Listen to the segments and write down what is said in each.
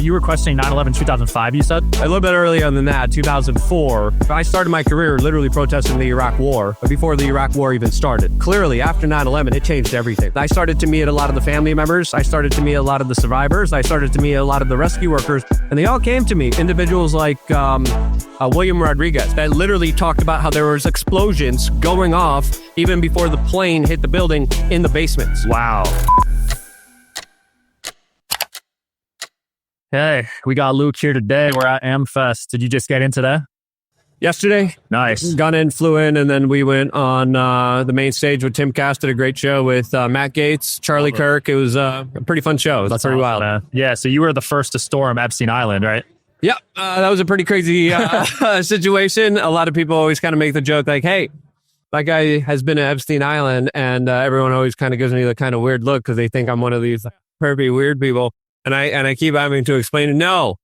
So you were questioning 9/11 2005, you said? A little bit earlier than that, 2004. I started my career literally protesting the Iraq War before the Iraq War even started. Clearly, after 9/11, it changed everything. I started to meet a lot of the family members. I started to meet a lot of the survivors. I started to meet a lot of the rescue workers. And they all came to me. Individuals like William Rodriguez that literally talked about how there was explosions going off even before the plane hit the building in the basements. Wow. Hey, we got Luke here today. We're at AmFest. Did you just get in today? Yesterday. Nice. Got in, flew in, and then we went on the main stage with Tim Cass. Did a great show with Matt Gaetz, Charlie Kirk. It was a pretty fun show. That's pretty wild. Man. Yeah, so you were the first to storm Epstein Island, right? Yep. That was a pretty crazy situation. A lot of people always kind of make the joke like, hey, that guy has been at Epstein Island, and everyone always kind of gives me the kind of weird look because they think I'm one of these pervy weird people. And I keep having to explain, no,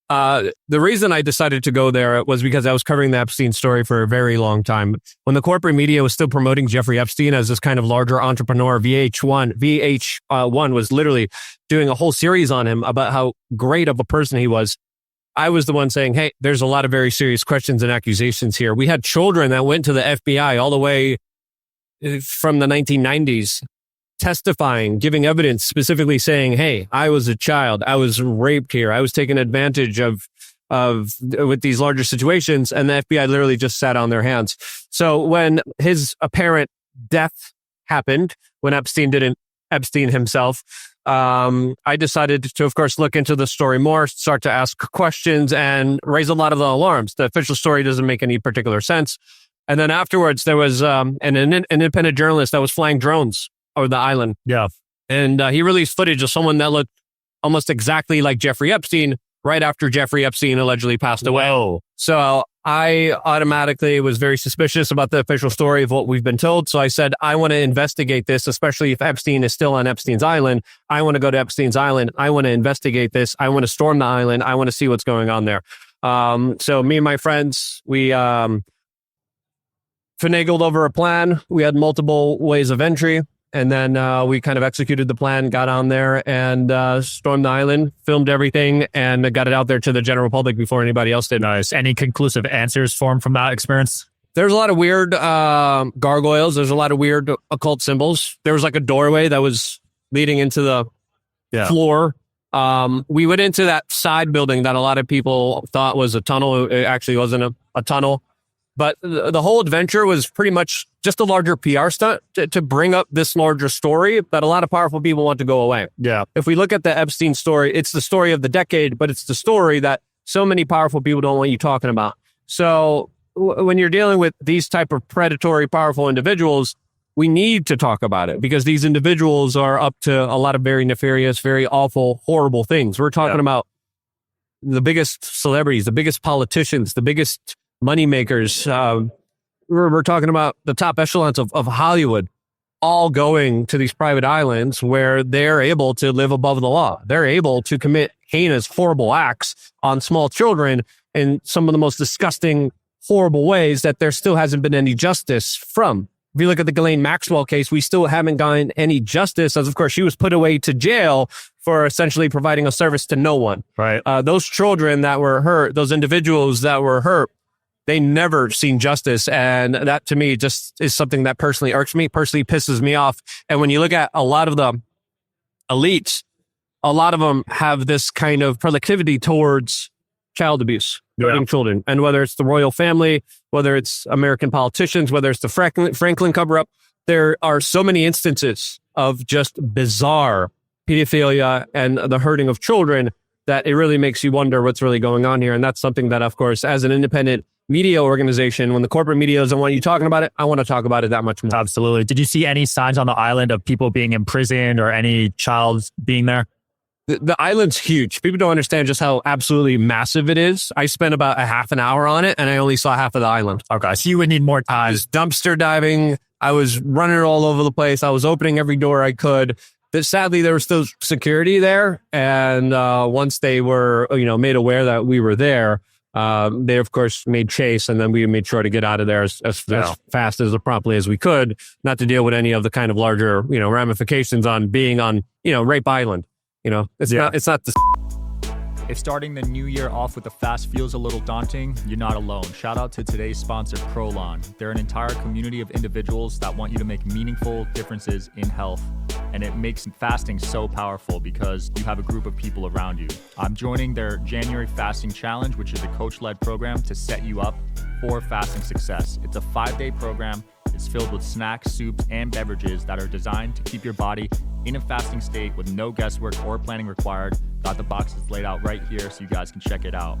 the reason I decided to go there was because I was covering the Epstein story for a very long time. When the corporate media was still promoting Jeffrey Epstein as this kind of larger entrepreneur, VH1 was literally doing a whole series on him about how great of a person he was. I was the one saying, hey, there's a lot of very serious questions and accusations here. We had children that went to the FBI all the way from the 1990s. Testifying, giving evidence, specifically saying, hey, I was a child. I was raped here. I was taken advantage of with these larger situations. And the FBI literally just sat on their hands. So when his apparent death happened, when Epstein didn't Epstein himself, I decided to, of course, look into the story more, start to ask questions and raise a lot of the alarms. The official story doesn't make any particular sense. And then afterwards, there was an independent journalist that was flying drones over the island. Yeah. And he released footage of someone that looked almost exactly like Jeffrey Epstein right after Jeffrey Epstein allegedly passed away. Whoa. So I automatically was very suspicious about the official story of what we've been told. So I said, I want to investigate this, especially if Epstein is still on Epstein's Island. I want to go to Epstein's Island. I want to investigate this. I want to storm the island. I want to see what's going on there. So me and my friends, we finagled over a plan. We had multiple ways of entry. And then we kind of executed the plan, got on there and stormed the island, filmed everything, and got it out there to the general public before anybody else did. Nice. Any conclusive answers formed from that experience? There's a lot of weird gargoyles. There's a lot of weird occult symbols. There was like a doorway that was leading into the floor. We went into that side building that a lot of people thought was a tunnel. It actually wasn't a tunnel. But the whole adventure was pretty much just a larger PR stunt to bring up this larger story that a lot of powerful people want to go away. Yeah. If we look at the Epstein story, it's the story of the decade, but it's the story that so many powerful people don't want you talking about. So when you're dealing with these type of predatory, powerful individuals, we need to talk about it because these individuals are up to a lot of very nefarious, very awful, horrible things. We're talking about the biggest celebrities, the biggest politicians, the biggest moneymakers. We're talking about the top echelons of Hollywood all going to these private islands where they're able to live above the law. They're able to commit heinous, horrible acts on small children in some of the most disgusting, horrible ways that there still hasn't been any justice from. If you look at the Ghislaine Maxwell case, we still haven't gotten any justice, as of course she was put away to jail for essentially providing a service to no one. Right. Those children that were hurt, those individuals that were hurt, they never seen justice. And that to me just is something that personally irks me, personally pisses me off. And when you look at a lot of the elites, a lot of them have this kind of proclivity towards child abuse, hurting children. And whether it's the royal family, whether it's American politicians, whether it's the Franklin cover-up, there are so many instances of just bizarre pedophilia and the hurting of children that it really makes you wonder what's really going on here. And that's something that, of course, as an independent media organization, when the corporate media doesn't want you talking about it, I want to talk about it that much more. Absolutely. Did you see any signs on the island of people being imprisoned or any child being there? The island's huge. People don't understand just how absolutely massive it is. I spent about a half an hour on it and I only saw half of the island. Okay, so you would need more time. I was dumpster diving. I was running all over the place. I was opening every door I could. But sadly, there was still security there. And once they were, made aware that we were there, they, of course, made chase, and then we made sure to get out of there as fast as promptly as we could, not to deal with any of the kind of larger, ramifications on being on, Rape Island. It's not the If starting the new year off with a fast feels a little daunting, you're not alone. Shout out to today's sponsor, Prolon. They're an entire community of individuals that want you to make meaningful differences in health. And it makes fasting so powerful because you have a group of people around you. I'm joining their January Fasting Challenge, which is a coach-led program to set you up for fasting success. It's a 5-day program. It's filled with snacks, soups, and beverages that are designed to keep your body in a fasting state with no guesswork or planning required. Got the boxes laid out right here so you guys can check it out.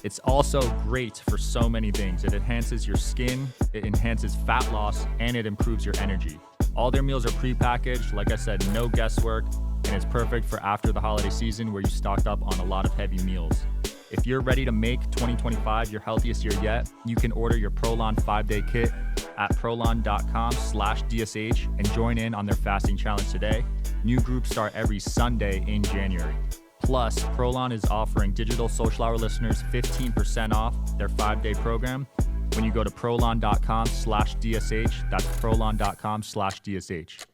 It's also great for so many things. It enhances your skin, it enhances fat loss, and it improves your energy. All their meals are prepackaged, like I said, no guesswork, and it's perfect for after the holiday season where you stocked up on a lot of heavy meals. If you're ready to make 2025 your healthiest year yet, you can order your Prolon 5-day kit at prolon.com/DSH and join in on their fasting challenge today. New groups start every Sunday in January. Plus, Prolon is offering Digital Social Hour listeners 15% off their 5-day program when you go to prolon.com/DSH. That's prolon.com/DSH.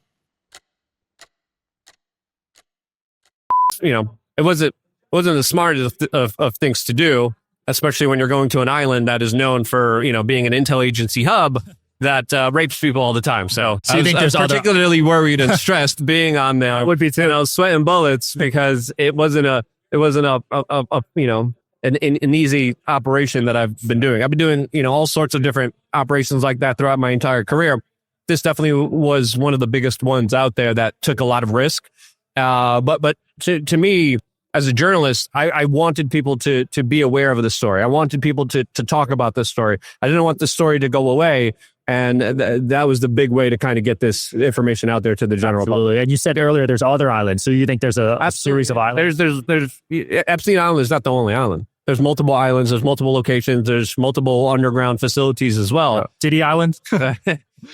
You know, it wasn't the smartest of things to do, especially when you're going to an island that is known for, you know, being an intel agency hub that rapes people all the time. So you think there's particularly worried and stressed being on there. Would be too. You know, sweating bullets because it wasn't a you know, an easy operation that I've been doing. I've been doing, you know, all sorts of different operations like that throughout my entire career. This definitely was one of the biggest ones out there that took a lot of risk. But to me, as a journalist, I wanted people to be aware of the story. I wanted people to talk about this story. I didn't want the story to go away. And that was the big way to kind of get this information out there to the general public. And you said earlier there's other islands. So you think there's a series of islands? There's Epstein Island is not the only island. There's multiple islands. There's multiple locations. There's multiple underground facilities as well. Diddy Island?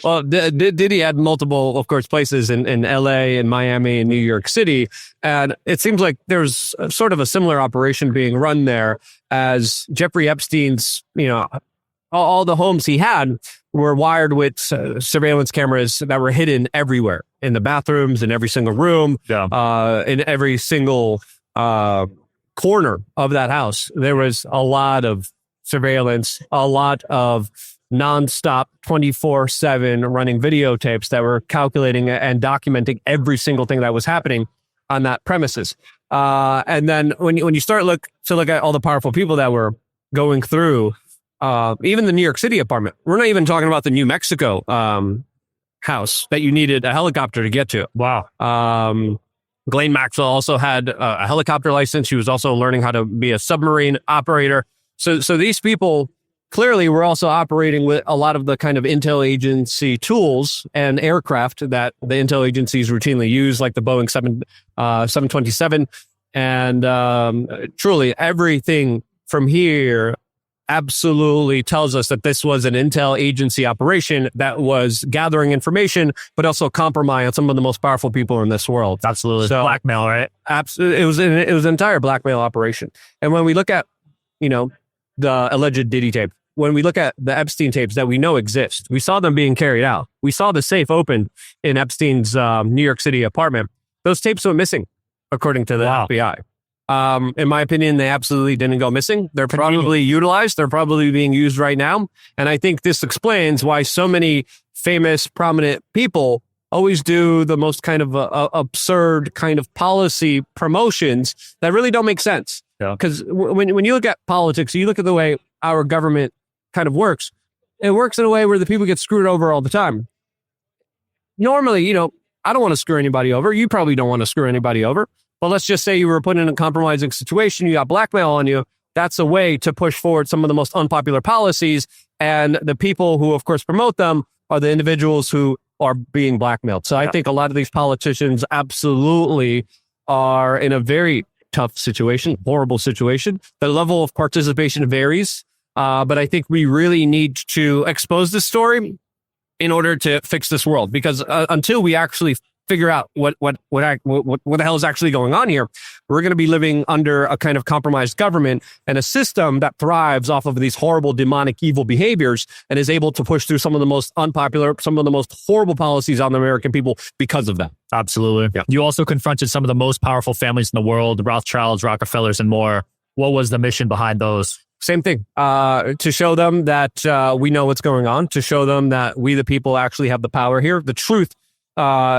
Well, Diddy had multiple, of course, places in LA and Miami and New York City. And it seems like there's sort of a similar operation being run there as Jeffrey Epstein's, you know, all the homes he had were wired with surveillance cameras that were hidden everywhere, in the bathrooms, in every single room, in every single corner of that house. There was a lot of surveillance, a lot of nonstop 24/7 running videotapes that were calculating and documenting every single thing that was happening on that premises. And then when you start look at all the powerful people that were going through, even the New York City apartment, we're not even talking about the New Mexico house that you needed a helicopter to get to. Wow. Ghislaine Maxwell also had a helicopter license. She was also learning how to be a submarine operator. So these people clearly were also operating with a lot of the kind of intel agency tools and aircraft that the intel agencies routinely use, like the Boeing 727. And truly everything from here absolutely tells us that this was an intel agency operation that was gathering information, but also compromise on some of the most powerful people in this world. Absolutely. So, blackmail, right? Absolutely. It was an entire blackmail operation. And when we look at, you know, the alleged Diddy tape, when we look at the Epstein tapes that we know exist, we saw them being carried out. We saw the safe open in Epstein's New York City apartment. Those tapes went missing, according to the FBI. In my opinion, they absolutely didn't go missing. They're probably utilized. They're probably being used right now. And I think this explains why so many famous, prominent people always do the most kind of absurd kind of policy promotions that really don't make sense. Because when you look at politics, you look at the way our government kind of works, it works in a way where the people get screwed over all the time. Normally, you know, I don't want to screw anybody over. You probably don't want to screw anybody over. But let's just say you were put in a compromising situation, you got blackmail on you. That's a way to push forward some of the most unpopular policies. And the people who, of course, promote them are the individuals who are being blackmailed. So I think a lot of these politicians absolutely are in a very tough situation, horrible situation. The level of participation varies. But I think we really need to expose this story in order to fix this world. Because until we actually figure out what the hell is actually going on here, we're going to be living under a kind of compromised government and a system that thrives off of these horrible, demonic, evil behaviors and is able to push through some of the most unpopular, some of the most horrible policies on the American people because of that. Absolutely. Yeah. You also confronted some of the most powerful families in the world, the Rothschilds, Rockefellers, and more. What was the mission behind those? Same thing, to show them that we know what's going on, to show them that we, the people, actually have the power here. The truth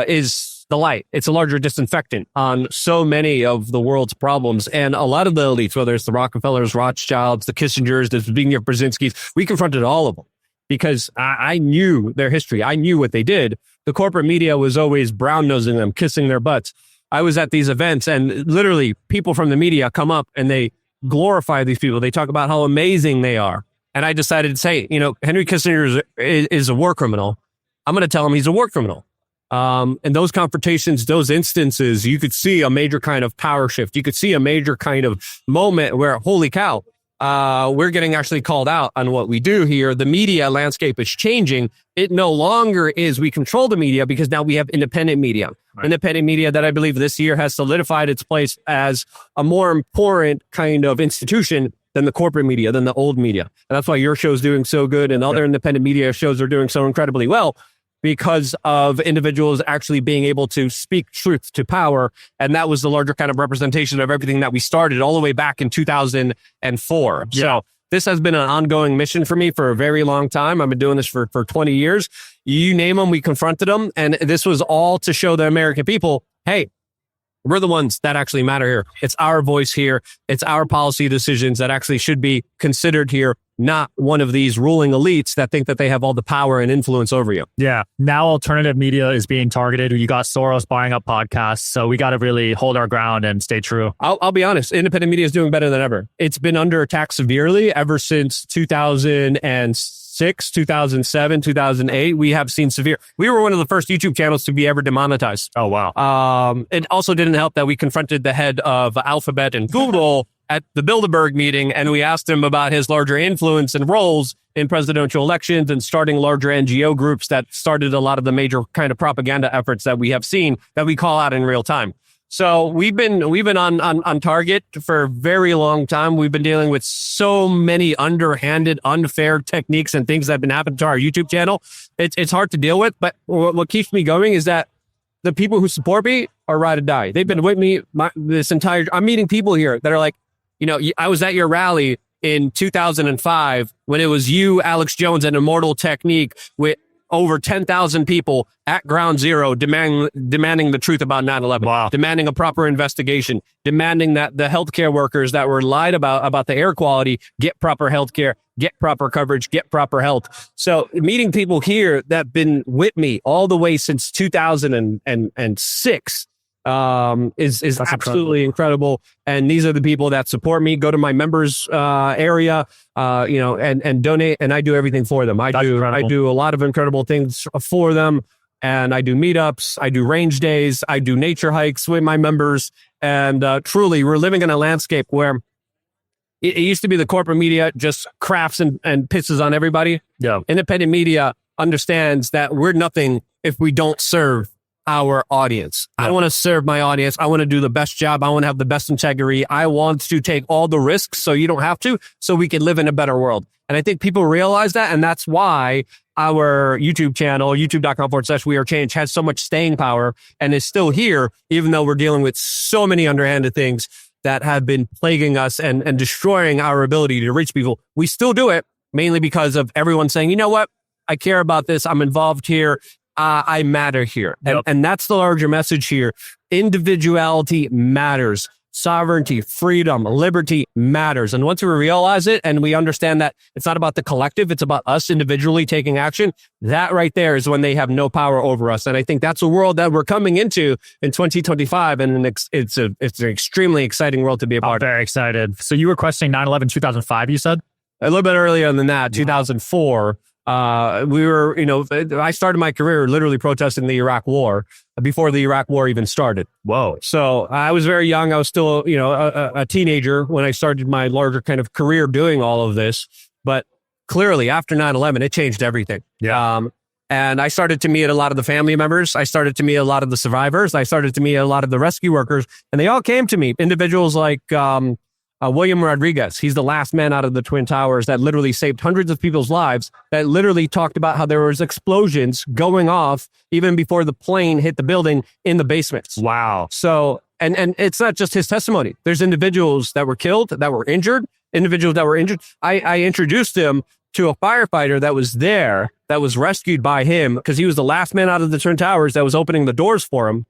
is the light. It's a larger disinfectant on so many of the world's problems. And a lot of the elites, whether it's the Rockefellers, Rothschilds, the Kissingers, the Zbigniew Brzezinskis, we confronted all of them because I knew their history. I knew what they did. The corporate media was always brown-nosing them, kissing their butts. I was at these events and literally people from the media come up and they glorify these people. They talk about how amazing they are. And I decided to say, Henry Kissinger is a war criminal. I'm going to tell him he's a war criminal. And those confrontations, those instances, you could see a major kind of power shift. You could see a major kind of moment where, holy cow, we're getting actually called out on what we do here. The media landscape is changing. It no longer is we control the media because now we have independent media. Right. Independent media that I believe this year has solidified its place as a more important kind of institution than the corporate media, than the old media. And that's why your show's doing so good and other independent media shows are doing so incredibly well because of individuals actually being able to speak truth to power. And that was the larger kind of representation of everything that we started all the way back in 2004. Yeah. So this has been an ongoing mission for me for a very long time. I've been doing this for 20 years. You name them, we confronted them. And this was all to show the American people, hey, we're the ones that actually matter here. It's our voice here. It's our policy decisions that actually should be considered here, not one of these ruling elites that think that they have all the power and influence over you. Yeah. Now alternative media is being targeted. You got Soros buying up podcasts. So we got to really hold our ground and stay true. I'll be honest. Independent media is doing better than ever. It's been under attack severely ever since 2006, 2007, 2008. We have seen severe. We were one of the first YouTube channels to be ever demonetized. Oh, wow. It also didn't help that we confronted the head of Alphabet and Google at the Bilderberg meeting, and we asked him about his larger influence and roles in presidential elections and starting larger NGO groups that started a lot of the major kind of propaganda efforts that we have seen that we call out in real time. So we've been on target for a very long time. We've been dealing with so many underhanded, unfair techniques and things that have been happening to our YouTube channel. It's hard to deal with, but what keeps me going is that the people who support me are ride or die. They've been with me I'm meeting people here that are like, I was at your rally in 2005 when it was you, Alex Jones, and Immortal Technique with over 10,000 people at ground zero demanding the truth about 9/11, wow. Demanding a proper investigation, demanding that the healthcare workers that were lied about the air quality get proper healthcare, get proper coverage, get proper health. So meeting people here that have been with me all the way since 2006 is absolutely incredible. And these are the people that support me. Go to my members area, and donate. And I do everything for them. I do a lot of incredible things for them. And I do meetups. I do range days. I do nature hikes with my members. And truly, we're living in a landscape where it used to be the corporate media just crafts and pisses on everybody. Yeah. Independent media understands that we're nothing if we don't serve our audience. Yeah. I want to serve my audience. I want to do the best job. I want to have the best integrity. I want to take all the risks so you don't have to, so we can live in a better world. And I think people realize that. And that's why our YouTube channel, youtube.com/wearechange, has so much staying power and is still here, even though we're dealing with so many underhanded things that have been plaguing us and destroying our ability to reach people. We still do it mainly because of everyone saying, you know what? I care about this. I'm involved here. I matter here. Yep. And that's the larger message here. Individuality matters. Sovereignty, freedom, liberty matters. And once we realize it and we understand that it's not about the collective, it's about us individually taking action, that right there is when they have no power over us. And I think that's a world that we're coming into in 2025. And it's an extremely exciting world to be a part of. I'm very excited. So you were questioning 9/11 2005, you said? A little bit earlier than that, 2004. We were, I started my career literally protesting the Iraq War before the Iraq War even started. Whoa. So I was very young. I was still, a teenager when I started my larger kind of career doing all of this. But clearly after 9/11, it changed everything. Yeah. And I started to meet a lot of the family members. I started to meet a lot of the survivors. I started to meet a lot of the rescue workers, and they all came to me. Individuals like William Rodriguez. He's the last man out of the Twin Towers that literally saved hundreds of people's lives, that literally talked about how there was explosions going off even before the plane hit the building in the basements. Wow. So, and it's not just his testimony. There's individuals that were killed, that were injured, individuals that were injured. I introduced him to a firefighter that was there, that was rescued by him because he was the last man out of the Twin Towers that was opening the doors for him.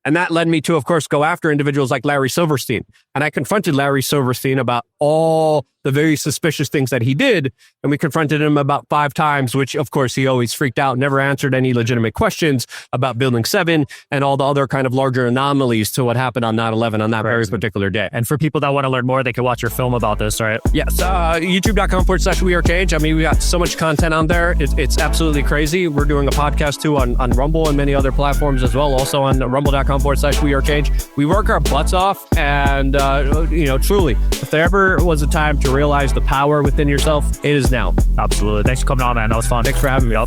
And that led me to, of course, go after individuals like Larry Silverstein. And I confronted Larry Silverstein about all the very suspicious things that he did. And we confronted him about 5 times, which, of course, he always freaked out, never answered any legitimate questions about Building 7 and all the other kind of larger anomalies to what happened on 9/11 on that very particular day. And for people that want to learn more, they can watch your film about this, right? Yes. YouTube.com/WeAreCage. I mean, we got so much content on there. It's absolutely crazy. We're doing a podcast too on Rumble and many other platforms as well. Also on rumble.com/WeAreCage. We work our butts off. And, truly, if there ever was a time to realize the power within yourself, it is now. Absolutely. Thanks for coming on, man. That was fun. Thanks for having me.